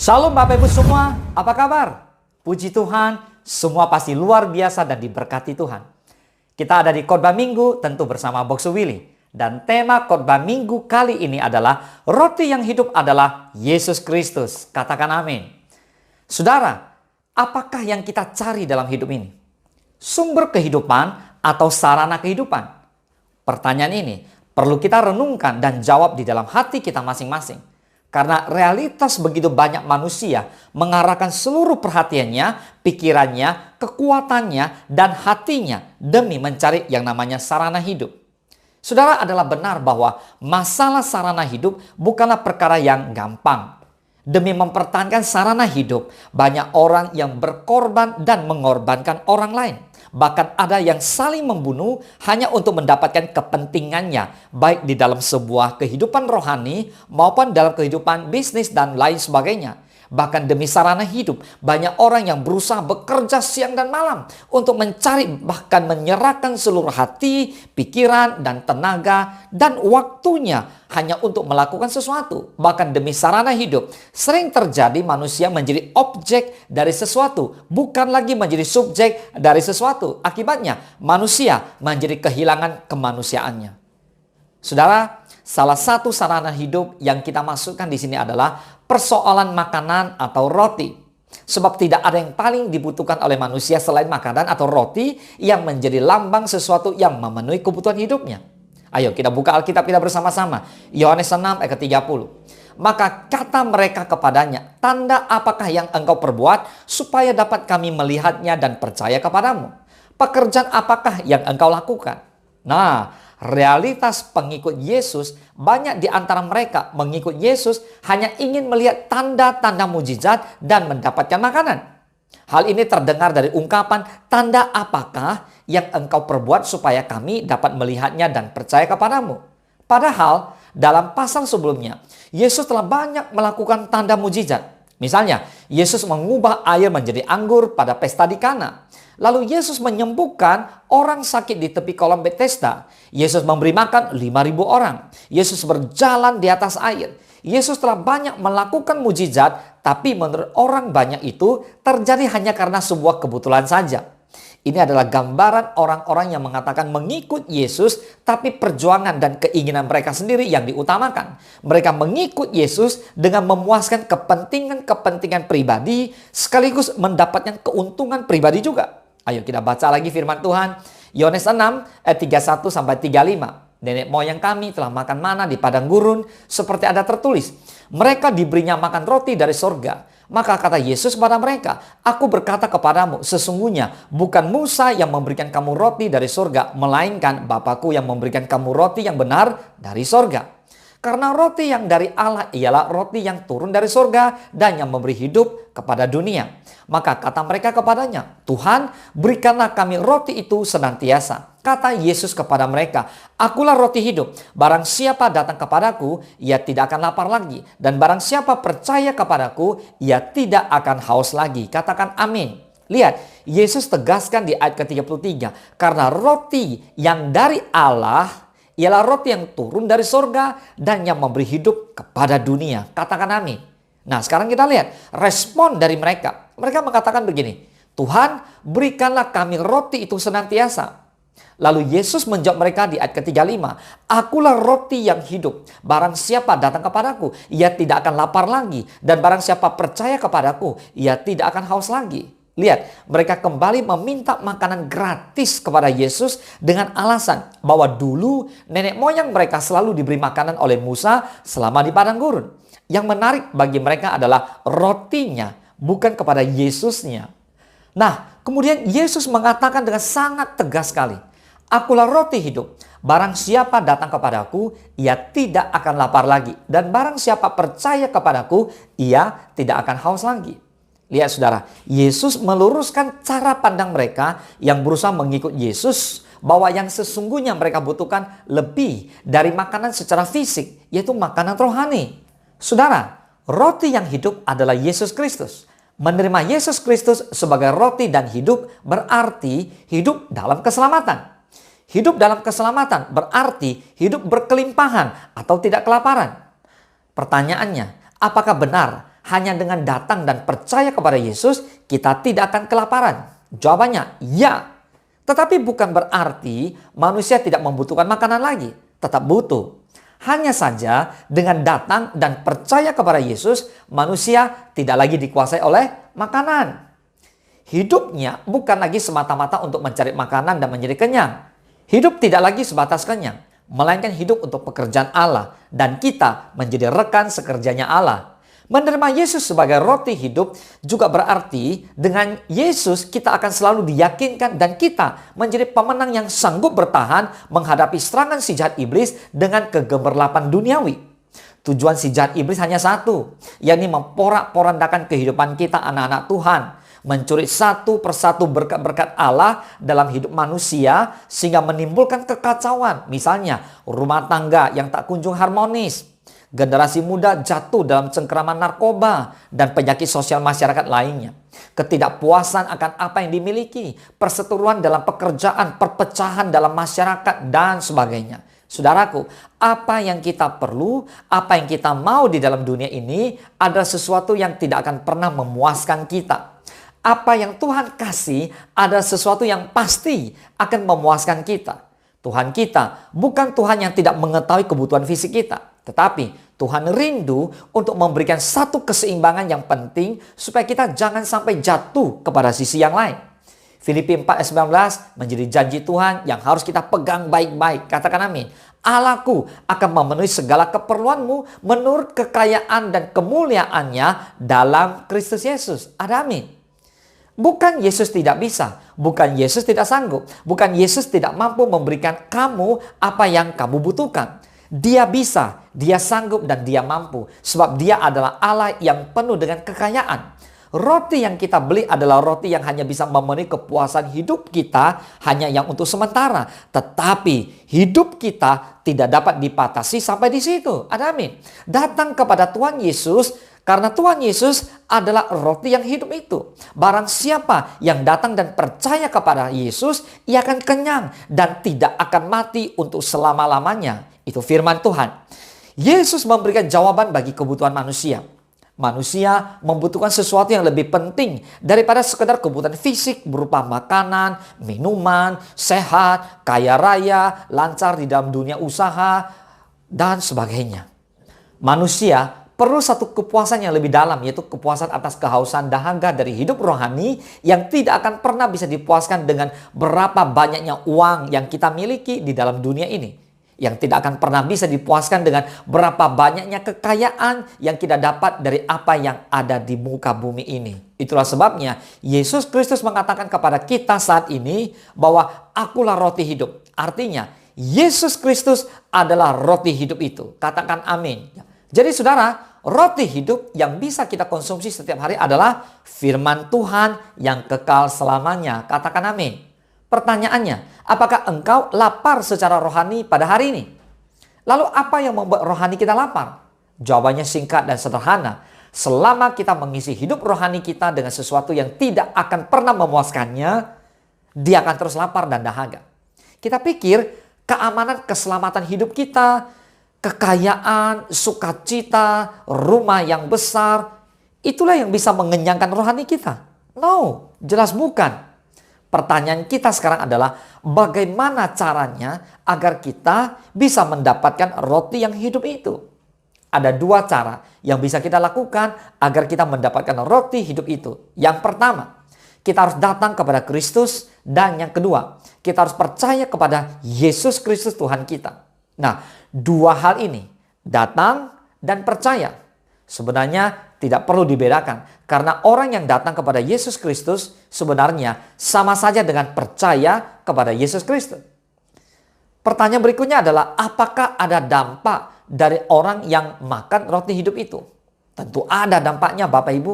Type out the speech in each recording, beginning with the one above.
Shalom Bapak Ibu semua, apa kabar? Puji Tuhan, semua pasti luar biasa dan diberkati Tuhan. Kita ada di khotbah minggu tentu bersama Boksu Willy. Dan tema khotbah minggu kali ini adalah roti yang hidup adalah Yesus Kristus. Katakan amin. Saudara, apakah yang kita cari dalam hidup ini? Sumber kehidupan atau sarana kehidupan? Pertanyaan ini perlu kita renungkan dan jawab di dalam hati kita masing-masing. Karena realitas begitu banyak manusia mengarahkan seluruh perhatiannya, pikirannya, kekuatannya, dan hatinya demi mencari yang namanya sarana hidup. Saudara, adalah benar bahwa masalah sarana hidup bukanlah perkara yang gampang. Demi mempertahankan sarana hidup, banyak orang yang berkorban dan mengorbankan orang lain. Bahkan ada yang saling membunuh hanya untuk mendapatkan kepentingannya, baik di dalam sebuah kehidupan rohani maupun dalam kehidupan bisnis dan lain sebagainya. Bahkan demi sarana hidup, banyak orang yang berusaha bekerja siang dan malam untuk mencari, bahkan menyerahkan seluruh hati, pikiran, dan tenaga, dan waktunya hanya untuk melakukan sesuatu. Bahkan demi sarana hidup, sering terjadi manusia menjadi objek dari sesuatu, bukan lagi menjadi subjek dari sesuatu. Akibatnya, manusia menjadi kehilangan kemanusiaannya. Saudara, salah satu sarana hidup yang kita masukkan di sini adalah persoalan makanan atau roti. Sebab tidak ada yang paling dibutuhkan oleh manusia selain makanan atau roti yang menjadi lambang sesuatu yang memenuhi kebutuhan hidupnya. Ayo kita buka Alkitab kita bersama-sama. Yohanes 6 ayat 30. Maka kata mereka kepadanya, tanda apakah yang engkau perbuat supaya dapat kami melihatnya dan percaya kepadamu? Pekerjaan apakah yang engkau lakukan? Nah, realitas pengikut Yesus, banyak di antara mereka mengikut Yesus hanya ingin melihat tanda-tanda mujizat dan mendapatkan makanan. Hal ini terdengar dari ungkapan, tanda apakah yang engkau perbuat supaya kami dapat melihatnya dan percaya kepadamu. Padahal dalam pasal sebelumnya, Yesus telah banyak melakukan tanda mujizat. Misalnya, Yesus mengubah air menjadi anggur pada pesta di Kana. Lalu Yesus menyembuhkan orang sakit di tepi kolam Bethesda. Yesus memberi makan 5.000 orang. Yesus berjalan di atas air. Yesus telah banyak melakukan mujizat, tapi menurut orang banyak itu terjadi hanya karena sebuah kebetulan saja. Ini adalah gambaran orang-orang yang mengatakan mengikut Yesus, tapi perjuangan dan keinginan mereka sendiri yang diutamakan. Mereka mengikut Yesus dengan memuaskan kepentingan-kepentingan pribadi, sekaligus mendapatkan keuntungan pribadi juga. Ayo kita baca lagi firman Tuhan. Yohanes 6 ayat 31 sampai 35. Nenek moyang kami telah makan mana di padang gurun, seperti ada tertulis, mereka diberinya makan roti dari sorga. Maka kata Yesus kepada mereka, aku berkata kepadamu, sesungguhnya bukan Musa yang memberikan kamu roti dari sorga, melainkan Bapakku yang memberikan kamu roti yang benar dari sorga. Karena roti yang dari Allah ialah roti yang turun dari sorga dan yang memberi hidup kepada dunia. Maka kata mereka kepadanya, Tuhan, berikanlah kami roti itu senantiasa. Kata Yesus kepada mereka, akulah roti hidup. Barang siapa datang kepadaku, ia tidak akan lapar lagi. Dan barang siapa percaya kepadaku, ia tidak akan haus lagi. Katakan amin. Lihat, Yesus tegaskan di ayat ke-33. Karena roti yang dari Allah ialah roti yang turun dari sorga dan yang memberi hidup kepada dunia. Katakan amin. Nah, sekarang kita lihat respon dari mereka. Mereka mengatakan begini, Tuhan, berikanlah kami roti itu senantiasa. Lalu Yesus menjawab mereka di ayat ke-35, akulah roti yang hidup. Barang siapa datang kepadaku, ia tidak akan lapar lagi. Dan barang siapa percaya kepadaku, ia tidak akan haus lagi. Lihat, mereka kembali meminta makanan gratis kepada Yesus dengan alasan bahwa dulu nenek moyang mereka selalu diberi makanan oleh Musa selama di padang gurun. Yang menarik bagi mereka adalah rotinya, bukan kepada Yesusnya. Nah, kemudian Yesus mengatakan dengan sangat tegas sekali, akulah roti hidup. Barang siapa datang kepadaku, ia tidak akan lapar lagi. Dan barang siapa percaya kepadaku, ia tidak akan haus lagi. Lihat saudara, Yesus meluruskan cara pandang mereka yang berusaha mengikut Yesus, bahwa yang sesungguhnya mereka butuhkan lebih dari makanan secara fisik, yaitu makanan rohani. Saudara, roti yang hidup adalah Yesus Kristus. Menerima Yesus Kristus sebagai roti dan hidup berarti hidup dalam keselamatan. Hidup dalam keselamatan berarti hidup berkelimpahan atau tidak kelaparan. Pertanyaannya, apakah benar hanya dengan datang dan percaya kepada Yesus, kita tidak akan kelaparan? Jawabannya, ya. Tetapi bukan berarti manusia tidak membutuhkan makanan lagi. Tetap butuh. Hanya saja dengan datang dan percaya kepada Yesus, manusia tidak lagi dikuasai oleh makanan. Hidupnya bukan lagi semata-mata untuk mencari makanan dan menjadi kenyang. Hidup tidak lagi sebatas kenyang, melainkan hidup untuk pekerjaan Allah. Dan kita menjadi rekan sekerjanya Allah. Menerima Yesus sebagai roti hidup juga berarti dengan Yesus kita akan selalu diyakinkan dan kita menjadi pemenang yang sanggup bertahan menghadapi serangan si jahat iblis dengan kegemerlapan duniawi. Tujuan si jahat iblis hanya satu, yakni memporak-porandakan kehidupan kita anak-anak Tuhan. Mencuri satu persatu berkat-berkat Allah dalam hidup manusia sehingga menimbulkan kekacauan. Misalnya rumah tangga yang tak kunjung harmonis. Generasi muda jatuh dalam cengkeraman narkoba dan penyakit sosial masyarakat lainnya. Ketidakpuasan akan apa yang dimiliki, perseteruan dalam pekerjaan, perpecahan dalam masyarakat, dan sebagainya. Saudaraku, apa yang kita perlu, apa yang kita mau di dalam dunia ini adalah sesuatu yang tidak akan pernah memuaskan kita. Apa yang Tuhan kasih adalah sesuatu yang pasti akan memuaskan kita. Tuhan kita bukan Tuhan yang tidak mengetahui kebutuhan fisik kita. Tetapi Tuhan rindu untuk memberikan satu keseimbangan yang penting supaya kita jangan sampai jatuh kepada sisi yang lain. Filipi 4:19 menjadi janji Tuhan yang harus kita pegang baik-baik. Katakan amin. Allahku akan memenuhi segala keperluanmu menurut kekayaan dan kemuliaannya dalam Kristus Yesus. Ada amin. Bukan Yesus tidak bisa, bukan Yesus tidak sanggup, bukan Yesus tidak mampu memberikan kamu apa yang kamu butuhkan. Dia bisa, dia sanggup dan dia mampu. Sebab dia adalah Allah yang penuh dengan kekayaan. Roti yang kita beli adalah roti yang hanya bisa memenuhi kepuasan hidup kita, hanya yang untuk sementara. Tetapi hidup kita tidak dapat dipatasi sampai di situ. Ada amin. Datang kepada Tuhan Yesus karena Tuhan Yesus adalah roti yang hidup itu. Barang siapa yang datang dan percaya kepada Yesus, ia akan kenyang dan tidak akan mati untuk selama-lamanya. Itu firman Tuhan. Yesus memberikan jawaban bagi kebutuhan manusia. Manusia membutuhkan sesuatu yang lebih penting daripada sekedar kebutuhan fisik berupa makanan, minuman, sehat, kaya raya, lancar di dalam dunia usaha, dan sebagainya. Manusia perlu satu kepuasan yang lebih dalam, yaitu kepuasan atas kehausan dahaga dari hidup rohani yang tidak akan pernah bisa dipuaskan dengan berapa banyaknya uang yang kita miliki di dalam dunia ini. Yang tidak akan pernah bisa dipuaskan dengan berapa banyaknya kekayaan yang kita dapat dari apa yang ada di muka bumi ini. Itulah sebabnya Yesus Kristus mengatakan kepada kita saat ini bahwa akulah roti hidup. Artinya Yesus Kristus adalah roti hidup itu. Katakan amin. Jadi saudara, roti hidup yang bisa kita konsumsi setiap hari adalah firman Tuhan yang kekal selamanya. Katakan amin. Pertanyaannya, apakah engkau lapar secara rohani pada hari ini? Lalu apa yang membuat rohani kita lapar? Jawabannya singkat dan sederhana. Selama kita mengisi hidup rohani kita dengan sesuatu yang tidak akan pernah memuaskannya, dia akan terus lapar dan dahaga. Kita pikir keamanan keselamatan hidup kita, kekayaan, sukacita, rumah yang besar, itulah yang bisa mengenyangkan rohani kita. No, jelas bukan. Pertanyaan kita sekarang adalah bagaimana caranya agar kita bisa mendapatkan roti yang hidup itu. Ada dua cara yang bisa kita lakukan agar kita mendapatkan roti hidup itu. Yang pertama, kita harus datang kepada Kristus. Dan yang kedua, kita harus percaya kepada Yesus Kristus Tuhan kita. Nah, dua hal ini, datang dan percaya, sebenarnya tidak perlu dibedakan. Karena orang yang datang kepada Yesus Kristus sebenarnya sama saja dengan percaya kepada Yesus Kristus. Pertanyaan berikutnya adalah, apakah ada dampak dari orang yang makan roti hidup itu? Tentu ada dampaknya Bapak Ibu.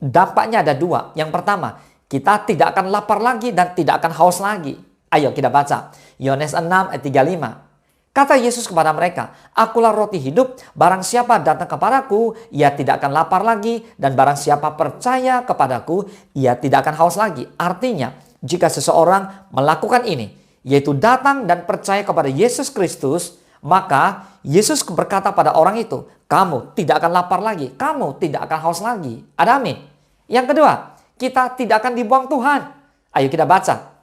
Dampaknya ada dua. Yang pertama, kita tidak akan lapar lagi dan tidak akan haus lagi. Ayo kita baca. Yohanes 6 ayat 35. Kata Yesus kepada mereka, akulah roti hidup, barang siapa datang kepadaku, ia tidak akan lapar lagi, dan barang siapa percaya kepadaku, ia tidak akan haus lagi. Artinya, jika seseorang melakukan ini, yaitu datang dan percaya kepada Yesus Kristus, Maka Yesus berkata pada orang itu, kamu tidak akan lapar lagi, kamu tidak akan haus lagi. Ada amin. Yang kedua, kita tidak akan dibuang Tuhan. Ayo kita baca.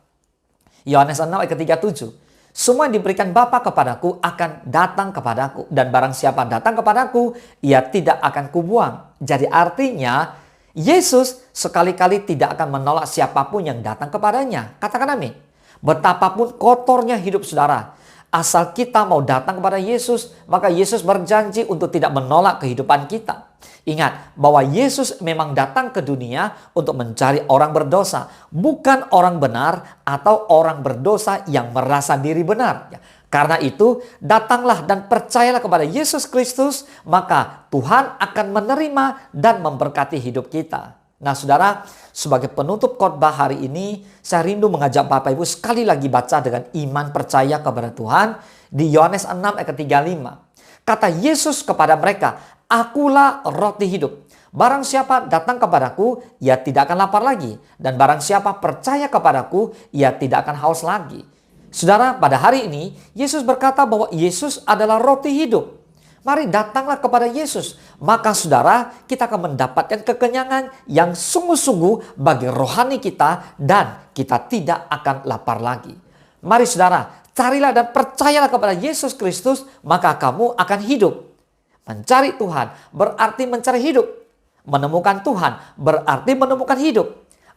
Yohanes 6 ayat ke-37. Semua yang diberikan Bapa kepadaku akan datang kepadaku. Dan barang siapa datang kepadaku, ia tidak akan kubuang. Jadi artinya, Yesus sekali-kali tidak akan menolak siapapun yang datang kepadanya. Katakan amin. Betapapun kotornya hidup saudara, asal kita mau datang kepada Yesus, maka Yesus berjanji untuk tidak menolak kehidupan kita. Ingat bahwa Yesus memang datang ke dunia untuk mencari orang berdosa, bukan orang benar atau orang berdosa yang merasa diri benar. Karena itu, datanglah dan percayalah kepada Yesus Kristus, maka Tuhan akan menerima dan memberkati hidup kita. Nah saudara, sebagai penutup khotbah hari ini, saya rindu mengajak Bapak Ibu sekali lagi baca dengan iman percaya kepada Tuhan di Yohanes 6 ayat ke-35. Kata Yesus kepada mereka, akulah roti hidup. Barang siapa datang kepadaku, ia tidak akan lapar lagi. Dan barang siapa percaya kepadaku, ia tidak akan haus lagi. Saudara, pada hari ini, Yesus berkata bahwa Yesus adalah roti hidup. Mari datanglah kepada Yesus. Maka saudara, kita akan mendapatkan kekenyangan yang sungguh-sungguh bagi rohani kita dan kita tidak akan lapar lagi. Mari saudara, carilah dan percayalah kepada Yesus Kristus, maka kamu akan hidup. Mencari Tuhan berarti mencari hidup. Menemukan Tuhan berarti menemukan hidup.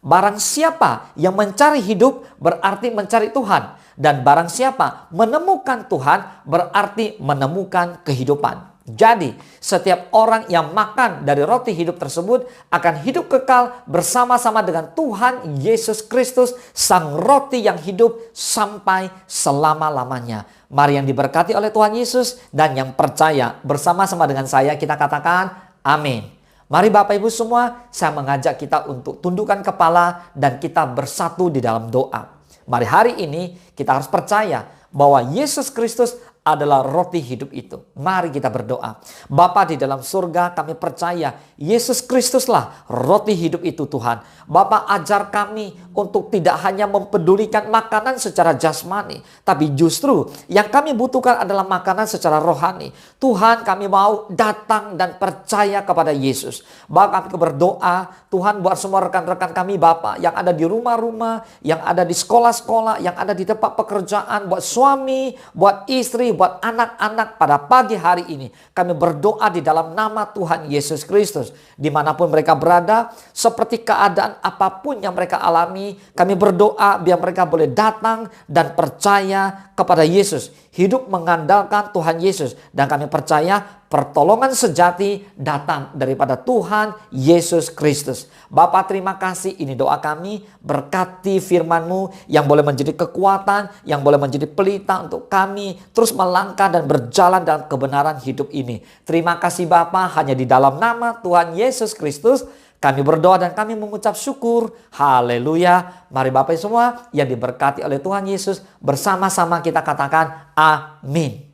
Barang siapa yang mencari hidup berarti mencari Tuhan. Dan barang siapa menemukan Tuhan berarti menemukan kehidupan. Jadi setiap orang yang makan dari roti hidup tersebut akan hidup kekal bersama-sama dengan Tuhan Yesus Kristus, sang roti yang hidup sampai selama-lamanya. Mari yang diberkati oleh Tuhan Yesus dan yang percaya bersama-sama dengan saya kita katakan amin. Mari Bapak Ibu semua, saya mengajak kita untuk tundukkan kepala dan kita bersatu di dalam doa. Mari hari ini kita harus percaya bahwa Yesus Kristus adalah roti hidup itu. Mari kita berdoa. Bapa di dalam surga, kami percaya Yesus Kristuslah roti hidup itu Tuhan. Bapa ajar kami untuk tidak hanya mempedulikan makanan secara jasmani, tapi justru yang kami butuhkan adalah makanan secara rohani. Tuhan, kami mau datang dan percaya kepada Yesus. Bapa, kami berdoa Tuhan buat semua rekan-rekan kami Bapa yang ada di rumah-rumah, yang ada di sekolah-sekolah, yang ada di tempat pekerjaan, buat suami, buat istri, buat anak-anak pada pagi hari ini. Kami berdoa di dalam nama Tuhan Yesus Kristus. Dimanapun mereka berada, seperti keadaan apapun yang mereka alami, kami berdoa biar mereka boleh datang dan percaya kepada Yesus. Hidup mengandalkan Tuhan Yesus. Dan kami percaya pertolongan sejati datang daripada Tuhan Yesus Kristus. Bapa, terima kasih, ini doa kami. Berkati firman-Mu yang boleh menjadi kekuatan, yang boleh menjadi pelita untuk kami terus melangkah dan berjalan dalam kebenaran hidup ini. Terima kasih Bapa, hanya di dalam nama Tuhan Yesus Kristus kami berdoa dan kami mengucap syukur. Haleluya. Mari Bapak semua yang diberkati oleh Tuhan Yesus, bersama-sama kita katakan amin.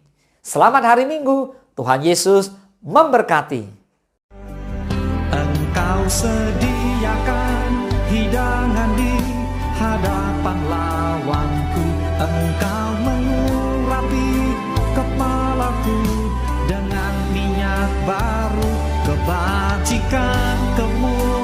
Selamat hari Minggu. Tuhan Yesus memberkati. Engkau sediakan hidangan di hadapan lawanku. Engkau mengurapi kepalaku dengan minyak baru, kebajikan, kemuliaan